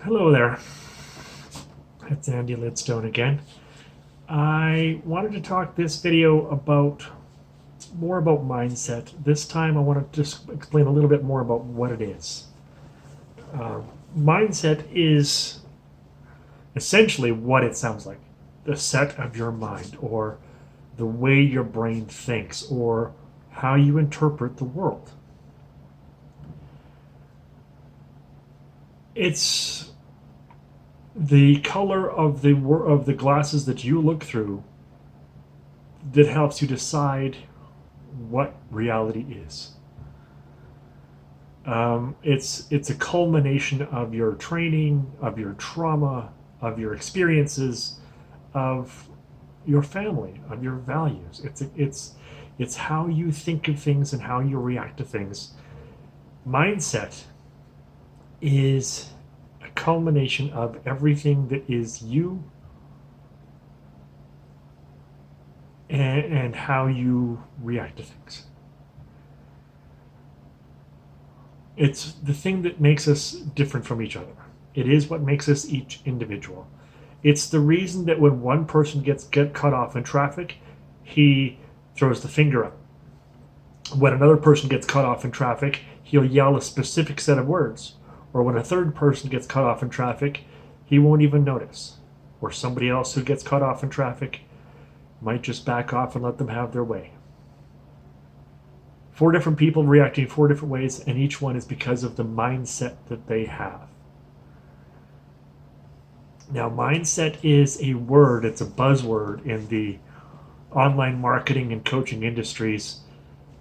Hello there, it's Andy Lidstone again. I wanted to talk this video about more about mindset. This time I want to just explain a little bit more about what it is. Mindset is essentially what it sounds like. The set of your mind, or the way your brain thinks, or how you interpret the world. It's the color of the glasses that you look through that helps you decide what reality is. It's a culmination of your training, of your trauma, of your experiences, of your family, of your values. It's how you think of things and how you react to things. Mindset is a culmination of everything that is you and how you react to things. It's the thing that makes us different from each other. It is what makes us each individual. It's the reason that when one person gets cut off in traffic, he throws the finger up. When another person gets cut off in traffic, he'll yell a specific set of words. Or when a third person gets cut off in traffic, he won't even notice. Or somebody else who gets cut off in traffic might just back off and let them have their way. 4 different people reacting 4 different ways, and each one is because of the mindset that they have. Now, mindset is a word, it's a buzzword in the online marketing and coaching industries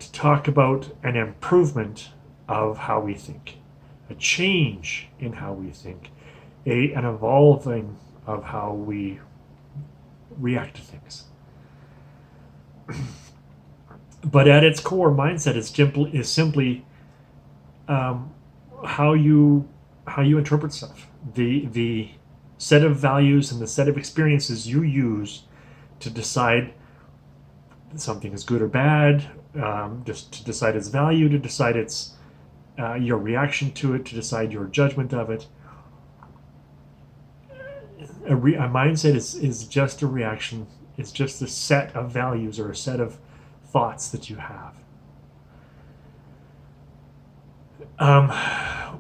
to talk about an improvement of how we think, a change in how we think, an evolving of how we react to things. But at its core, mindset is simply how you interpret stuff. The set of values and the set of experiences you use to decide something is good or bad, just to decide its value, to decide its your reaction to it, to decide your judgment of it. A mindset is just a reaction. It's just a set of values or a set of thoughts that you have.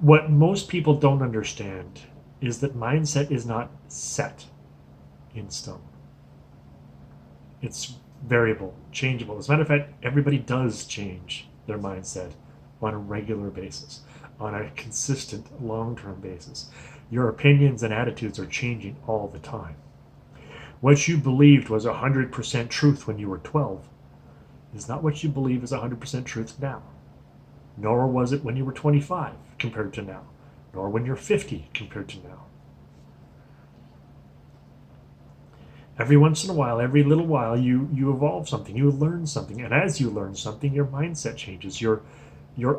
What most people don't understand is that mindset is not set in stone. It's variable, changeable. As a matter of fact, everybody does change their mindset on a regular basis, on a consistent long-term basis. Your opinions and attitudes are changing all the time. What you believed was 100% truth when you were 12 is not what you believe is 100% truth now. Nor was it when you were 25 compared to now. Nor when you're 50 compared to now. Every once in a while, every little while, you evolve something, you learn something. And as you learn something, your mindset changes. Your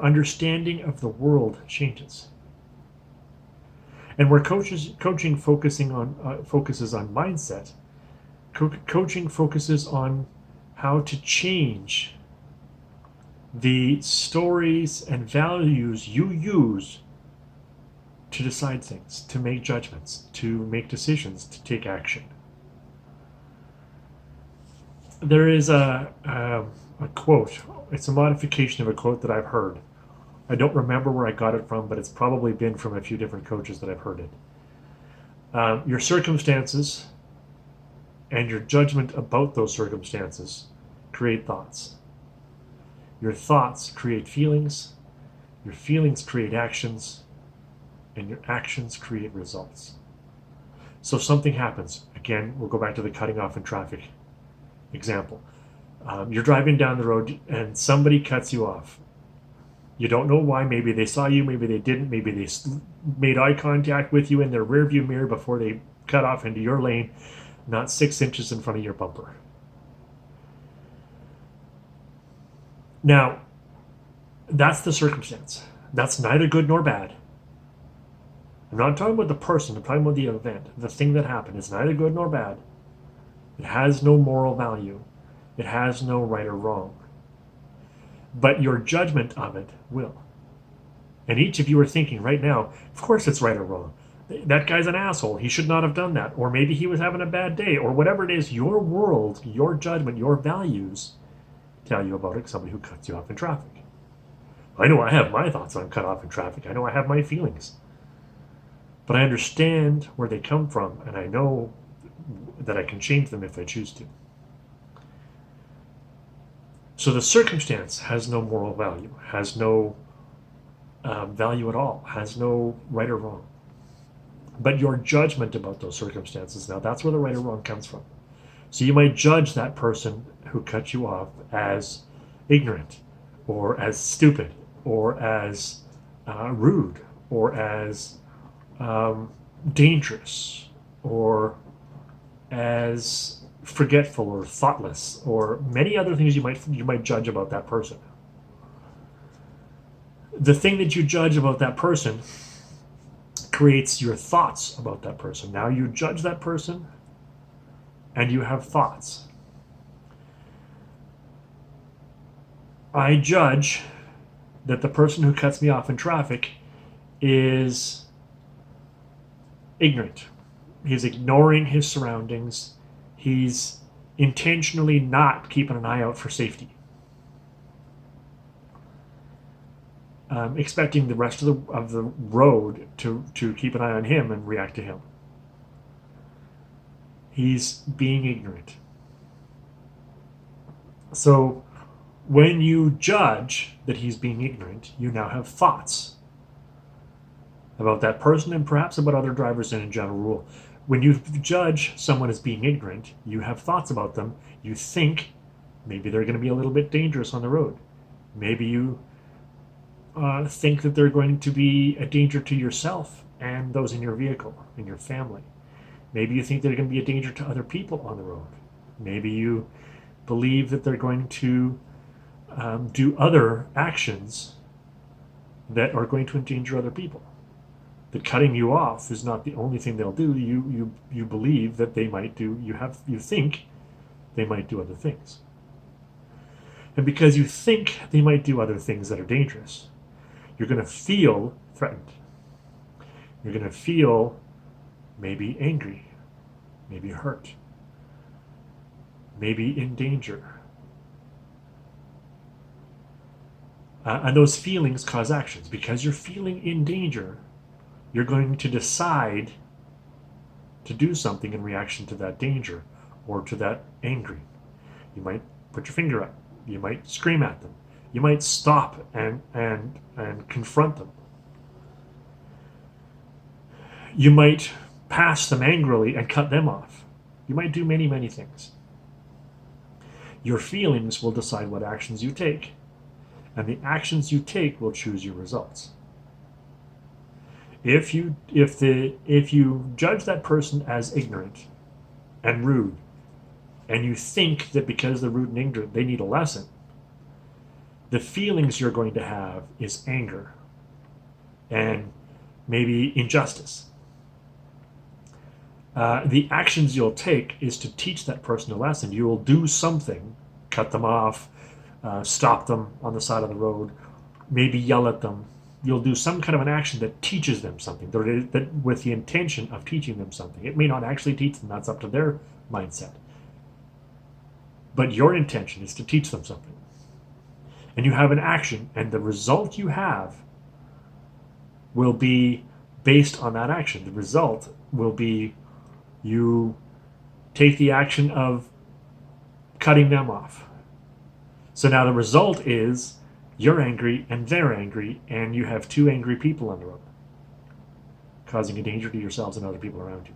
understanding of the world changes. And where coaching focuses on mindset, coaching focuses on how to change the stories and values you use to decide things, to make judgments, to make decisions, to take action. There is a quote. It's a modification of a quote that I've heard. I don't remember where I got it from, but it's probably been from a few different coaches that I've heard it. Your circumstances and your judgment about those circumstances create thoughts. Your thoughts create feelings, your feelings create actions, and your actions create results. So something happens. Again, we'll go back to the cutting off in traffic example. You're driving down the road and somebody cuts you off. You don't know why. Maybe they saw you, maybe they didn't, maybe they made eye contact with you in their rearview mirror before they cut off into your lane, not 6 inches in front of your bumper. Now, that's the circumstance. That's neither good nor bad. I'm not talking about the person, I'm talking about the event. The thing that happened is neither good nor bad. It has no moral value. It has no right or wrong. But your judgment of it will. And each of you are thinking right now, of course it's right or wrong. That guy's an asshole. He should not have done that. Or maybe he was having a bad day. Or whatever it is, your world, your judgment, your values tell you about it, somebody who cuts you off in traffic. I know I have my thoughts on cut off in traffic. I know I have my feelings. But I understand where they come from, and I know that I can change them if I choose to. So the circumstance has no moral value, has no value at all, has no right or wrong. But your judgment about those circumstances, now that's where the right or wrong comes from. So you might judge that person who cut you off as ignorant, or as stupid, or as rude, or as dangerous, or as forgetful or thoughtless, or many other things you might judge about that person. The thing that you judge about that person creates your thoughts about that person. Now you judge that person and you have thoughts. I judge that the person who cuts me off in traffic is ignorant. He's ignoring his surroundings. He's intentionally not keeping an eye out for safety. Expecting the rest of the road to keep an eye on him and react to him. He's being ignorant. So when you judge that he's being ignorant, you now have thoughts about that person and perhaps about other drivers in general rule. When you judge someone as being ignorant, you have thoughts about them. You think maybe they're going to be a little bit dangerous on the road. Maybe you think that they're going to be a danger to yourself and those in your vehicle, in your family. Maybe you think they're going to be a danger to other people on the road. Maybe you believe that they're going to do other actions that are going to endanger other people. That cutting you off is not the only thing they'll do. You believe that they might do. You think they might do other things. And because you think they might do other things that are dangerous, you're going to feel threatened. You're going to feel maybe angry, maybe hurt, maybe in danger. And those feelings cause actions. Because you're feeling in danger, you're going to decide to do something in reaction to that danger or to that angry. You might put your finger up. You might scream at them. You might stop and confront them. You might pass them angrily and cut them off. You might do many, many things. Your feelings will decide what actions you take, and the actions you take will choose your results. If you judge that person as ignorant and rude, and you think that because they're rude and ignorant they need a lesson, the feelings you're going to have is anger and maybe injustice. The actions you'll take is to teach that person a lesson. You will do something, cut them off, stop them on the side of the road, maybe yell at them. You'll do some kind of an action that teaches them something, that with the intention of teaching them something. It may not actually teach them, that's up to their mindset. But your intention is to teach them something. And you have an action, and the result you have will be based on that action. The result will be you take the action of cutting them off. So now the result is you're angry and they're angry, and you have two angry people on the road, causing a danger to yourselves and other people around you.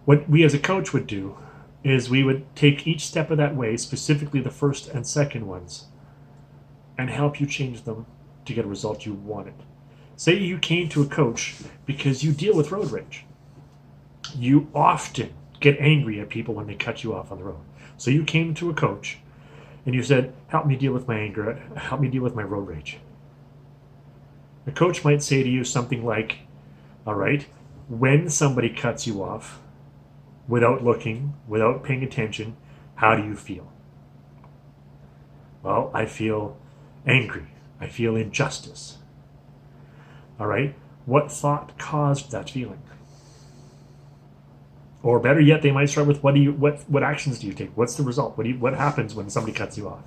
What we as a coach would do is we would take each step of that way, specifically the first and second ones, and help you change them to get a result you wanted. Say you came to a coach because you deal with road rage. You often get angry at people when they cut you off on the road. So you came to a coach and you said, help me deal with my anger, help me deal with my road rage. A coach might say to you something like, all right, when somebody cuts you off, without looking, without paying attention, how do you feel? Well, I feel angry. I feel injustice. All right? What thought caused that feeling? Or better yet, they might start with what actions do you take? What's the result? What happens when somebody cuts you off?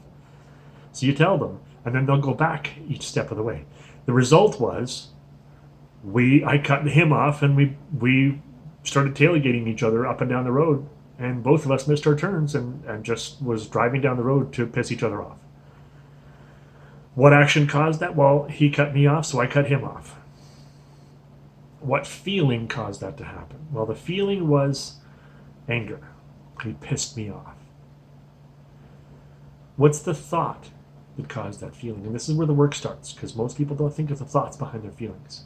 So you tell them, and then they'll go back each step of the way. The result was I cut him off, and we started tailgating each other up and down the road, and both of us missed our turns and just was driving down the road to piss each other off. What action caused that? Well, he cut me off, so I cut him off. What feeling caused that to happen? Well, the feeling was anger. He pissed me off. What's the thought that caused that feeling? And this is where the work starts, because most people don't think of the thoughts behind their feelings.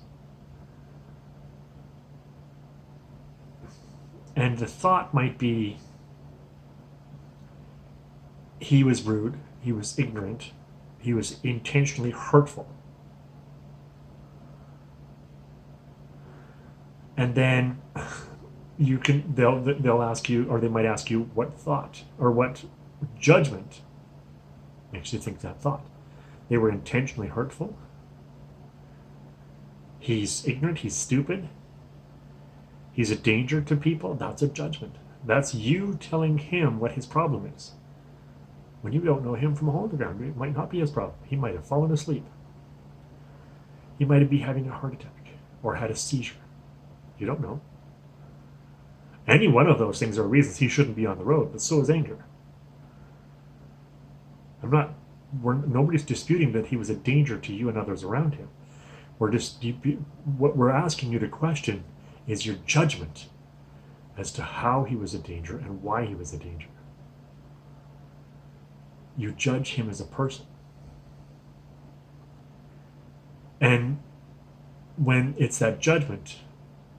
And the thought might be, he was rude, he was ignorant, he was intentionally hurtful. And then they'll ask you, or they might ask you, what thought or what judgment makes you think that thought? They were intentionally hurtful. He's ignorant, he's stupid. He's a danger to people. That's a judgment. That's you telling him what his problem is. When you don't know him from a hole in the ground, it might not be his problem. He might have fallen asleep. He might be having a heart attack or had a seizure. You don't know. Any one of those things are reasons he shouldn't be on the road, but so is anger. Nobody's disputing that he was a danger to you and others around him. What we're asking you to question is your judgment as to how he was a danger and why he was a danger. You judge him as a person. And when it's that judgment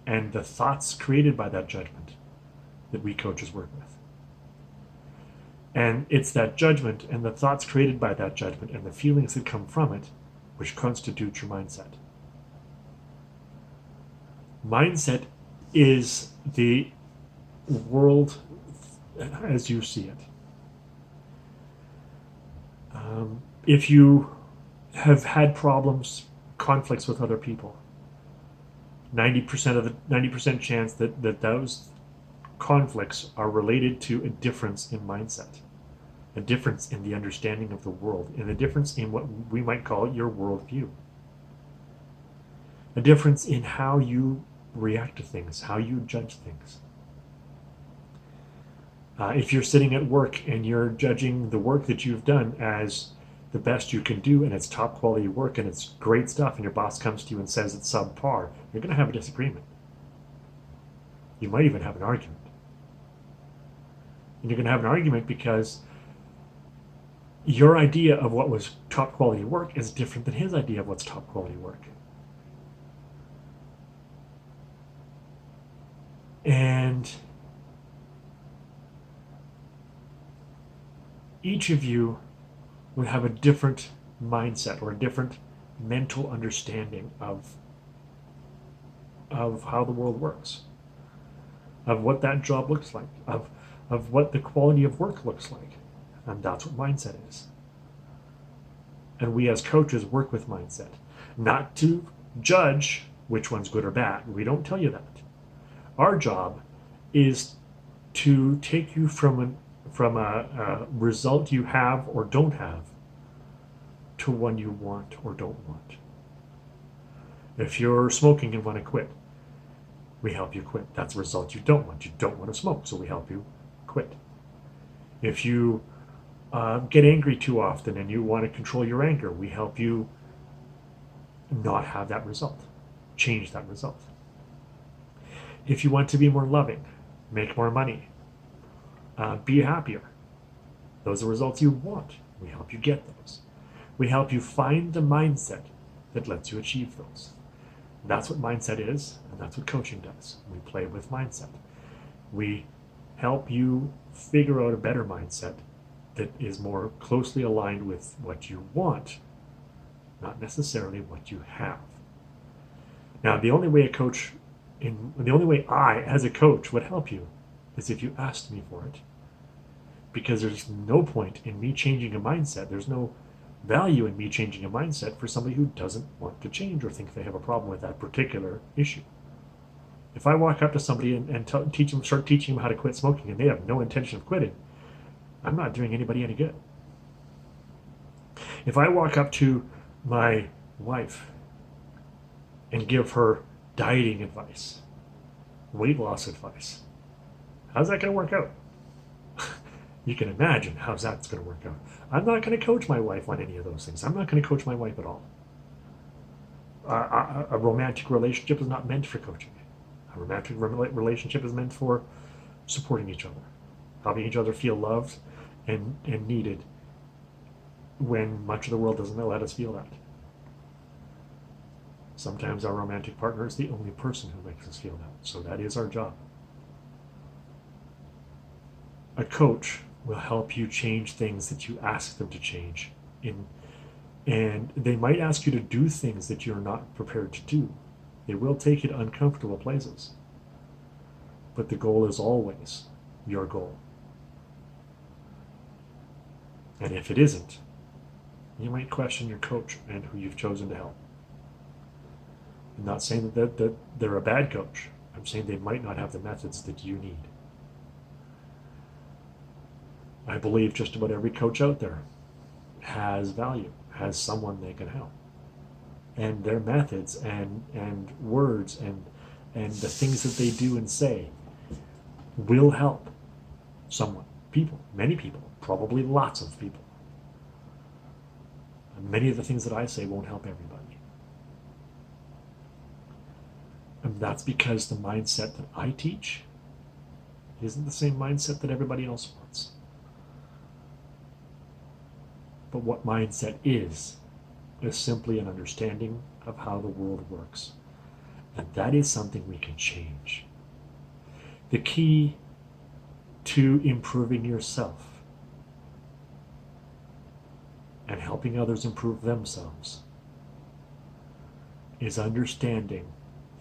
and the thoughts created by that judgment that we coaches work with. And it's that judgment and the thoughts created by that judgment and the feelings that come from it which constitute your mindset. Mindset is the world as you see it. If you have had problems, conflicts with other people, 90% chance that those conflicts are related to a difference in mindset, a difference in the understanding of the world, and a difference in what we might call your worldview, a difference in how you react to things, how you judge things. If you're sitting at work and you're judging the work that you've done as the best you can do and it's top quality work and it's great stuff, and your boss comes to you and says it's subpar, you're going to have a disagreement. You might even have an argument. And you're going to have an argument because your idea of what was top quality work is different than his idea of what's top quality work. And each of you would have a different mindset or a different mental understanding of how the world works, of what that job looks like, of what the quality of work looks like. And that's what mindset is. And we as coaches work with mindset, not to judge which one's good or bad. We don't tell you that. Our job is to take you from a result you have or don't have to one you want or don't want. If you're smoking and want to quit, we help you quit. That's a result you don't want. You don't want to smoke, so we help you quit. If you get angry too often and you want to control your anger, we help you not have that result, change that result. If you want to be more loving, make more money, be happier, those are results you want. We help you get those. We help you find the mindset that lets you achieve those. That's what mindset is, and that's what coaching does. We play with mindset. We help you figure out a better mindset that is more closely aligned with what you want, not necessarily what you have. Now, the only way I, as a coach, would help you is if you asked me for it. Because there's no point in me changing a mindset. There's no value in me changing a mindset for somebody who doesn't want to change or think they have a problem with that particular issue. If I walk up to somebody and start teaching them how to quit smoking and they have no intention of quitting, I'm not doing anybody any good. If I walk up to my wife and give her dieting advice, weight loss advice, how's that going to work out? You can imagine how that's going to work out. I'm not going to coach my wife on any of those things. I'm not going to coach my wife at all. A romantic relationship is not meant for coaching. A romantic relationship is meant for supporting each other, helping each other feel loved and needed when much of the world doesn't let us feel that. Sometimes our romantic partner is the only person who makes us feel that. So that is our job. A coach will help you change things that you ask them to change. And they might ask you to do things that you're not prepared to do. They will take you to uncomfortable places. But the goal is always your goal. And if it isn't, you might question your coach and who you've chosen to help. I'm not saying that they're a bad coach. I'm saying they might not have the methods that you need. I believe just about every coach out there has value, has someone they can help. And their methods and words and the things that they do and say will help someone, people, many people, probably lots of people. And many of the things that I say won't help everybody. And that's because the mindset that I teach isn't the same mindset that everybody else wants. But what mindset is simply an understanding of how the world works. And that is something we can change. The key to improving yourself and helping others improve themselves is understanding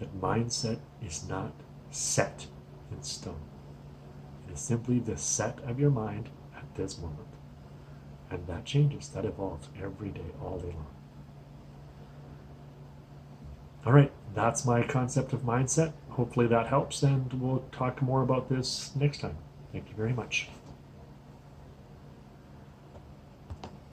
that mindset is not set in stone. It is simply the set of your mind at this moment. And that changes, that evolves every day, all day long. All right, that's my concept of mindset. Hopefully that helps, and we'll talk more about this next time. Thank you very much.